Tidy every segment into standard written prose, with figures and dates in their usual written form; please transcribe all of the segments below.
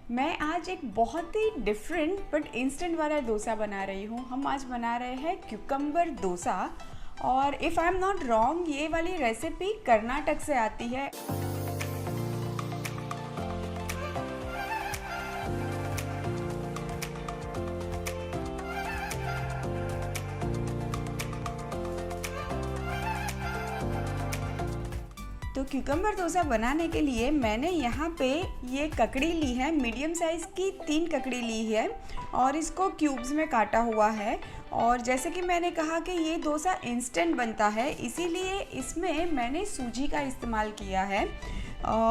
मैं आज एक बहुत ही डिफरेंट बट इंस्टेंट वाला डोसा बना रही हूँ। हम आज बना रहे हैं क्यूकम्बर डोसा। और if I am not wrong, ये वाली रेसिपी कर्नाटक से आती है। तो क्यूकम्बर डोसा बनाने के लिए मैंने यहाँ पे ये ककड़ी ली है, मीडियम साइज़ की 3 ककड़ी ली है और इसको क्यूब्स में काटा हुआ है। और जैसे कि मैंने कहा कि ये डोसा इंस्टेंट बनता है, इसीलिए इसमें मैंने सूजी का इस्तेमाल किया है।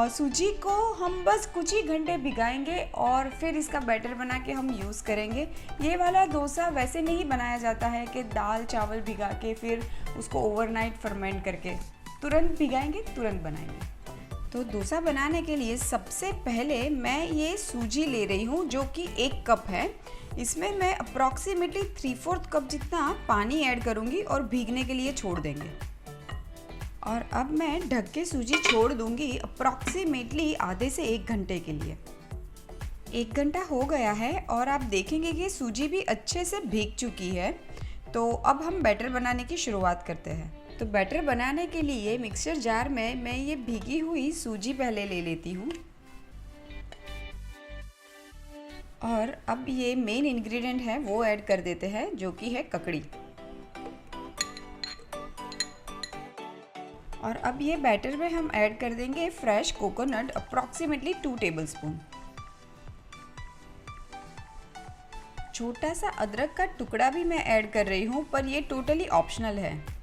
सूजी को हम बस कुछ ही घंटे भिगाएंगे और फिर इसका बैटर बना के हम यूज़ करेंगे। ये वाला डोसा वैसे नहीं बनाया जाता है कि दाल चावल भिगा के फिर उसको ओवरनाइट फर्मेंट करके तुरंत भिगाएंगे तुरंत बनाएंगे। तो डोसा बनाने के लिए सबसे पहले मैं ये सूजी ले रही हूँ जो कि 1 कप है। इसमें मैं अप्रॉक्सीमेटली 3/4 कप जितना पानी ऐड करूँगी और भीगने के लिए छोड़ देंगे। और अब मैं ढक के सूजी छोड़ दूँगी अप्रॉक्सीमेटली आधे से 1 घंटे के लिए। 1 घंटा हो गया है और आप देखेंगे कि सूजी भी अच्छे से भीग चुकी है। तो अब हम बैटर बनाने की शुरुआत करते हैं। तो बैटर बनाने के लिए मिक्सर जार में मैं ये भीगी हुई सूजी पहले ले लेती हूँ। और अब ये मेन इंग्रेडिएंट है वो ऐड कर देते हैं, जो कि है ककड़ी। और अब ये बैटर में हम ऐड कर देंगे फ्रेश कोकोनट, अप्रॉक्सीमेटली 2 टेबलस्पून। छोटा सा अदरक का टुकड़ा भी मैं ऐड कर रही हूँ, पर ये टोटली ऑप्शनल है।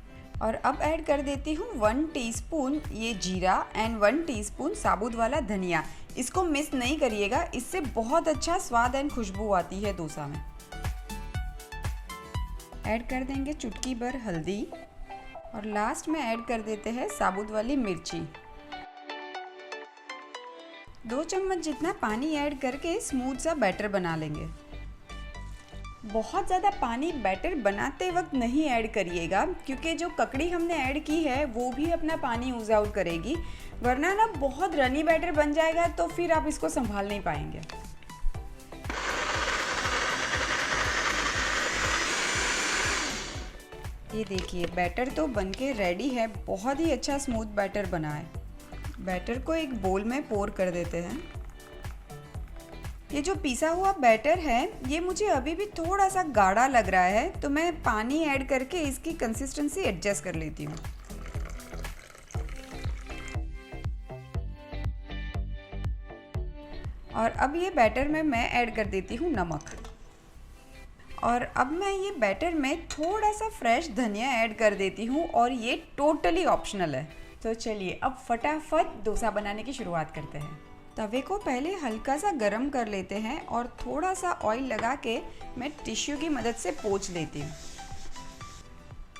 और अब ऐड कर देती हूँ 1 टीस्पून ये जीरा एंड 1 टीस्पून साबुत वाला धनिया। इसको मिस नहीं करिएगा, इससे बहुत अच्छा स्वाद एंड खुशबू आती है डोसा में। ऐड कर देंगे चुटकी भर हल्दी और लास्ट में ऐड कर देते हैं साबुत वाली मिर्ची। 2 चम्मच जितना पानी ऐड करके स्मूथ सा बैटर बना लेंगे। बहुत ज़्यादा पानी बैटर बनाते वक्त नहीं ऐड करिएगा, क्योंकि जो ककड़ी हमने ऐड की है वो भी अपना पानी यूज आउट करेगी, वरना ना बहुत रनी बैटर बन जाएगा तो फिर आप इसको संभाल नहीं पाएंगे। ये देखिए बैटर तो बनके रेडी है, बहुत ही अच्छा स्मूथ बैटर बना है। बैटर को एक बोल में पोर कर देते हैं। ये जो पिसा हुआ बैटर है ये मुझे अभी भी थोड़ा सा गाढ़ा लग रहा है, तो मैं पानी ऐड करके इसकी कंसिस्टेंसी एडजस्ट कर लेती हूँ। और अब ये बैटर में मैं ऐड कर देती हूँ नमक। और अब मैं ये बैटर में थोड़ा सा फ्रेश धनिया ऐड कर देती हूँ और ये टोटली ऑप्शनल है। तो चलिए अब फटाफट डोसा बनाने की शुरुआत करते हैं। तवे को पहले हल्का सा गरम कर लेते हैं और थोड़ा सा ऑयल लगा के मैं टिश्यू की मदद से पोंछ लेती हूँ।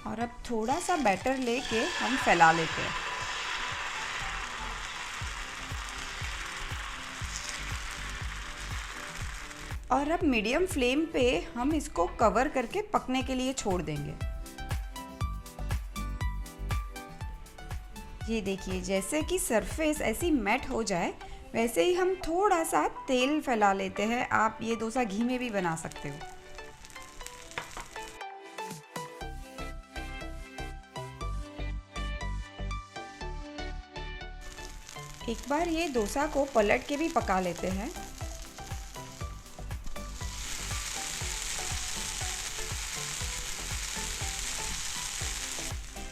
और अब थोड़ा सा बैटर लेके हम फैला लेते हैं। और अब मीडियम फ्लेम पे हम इसको कवर करके पकने के लिए छोड़ देंगे। ये देखिए जैसे कि सरफेस ऐसी मैट हो जाए वैसे ही हम थोड़ा सा तेल फैला लेते हैं। आप ये डोसा घी में भी बना सकते हो। एक बार ये डोसा को पलट के भी पका लेते हैं।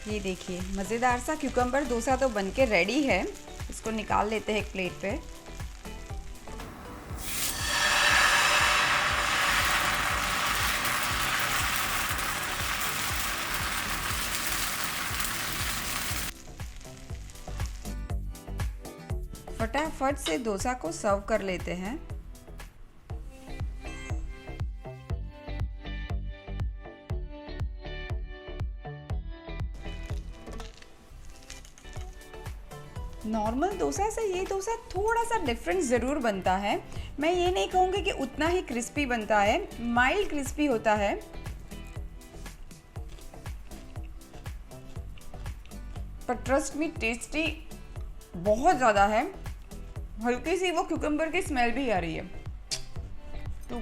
ये देखिए मज़ेदार सा क्यूकम्बर डोसा तो बनके रेडी है। इसको निकाल लेते हैं एक प्लेट पे। फटाफट से डोसा को सर्व कर लेते हैं। नॉर्मल डोसा से ये डोसा थोड़ा सा डिफरेंट ज़रूर बनता है। मैं ये नहीं कहूँगी कि उतना ही क्रिस्पी बनता है, माइल्ड क्रिस्पी होता है। पर ट्रस्ट मी टेस्टी बहुत ज़्यादा है। हल्की सी वो क्यूकम्बर की स्मेल भी आ रही है। तो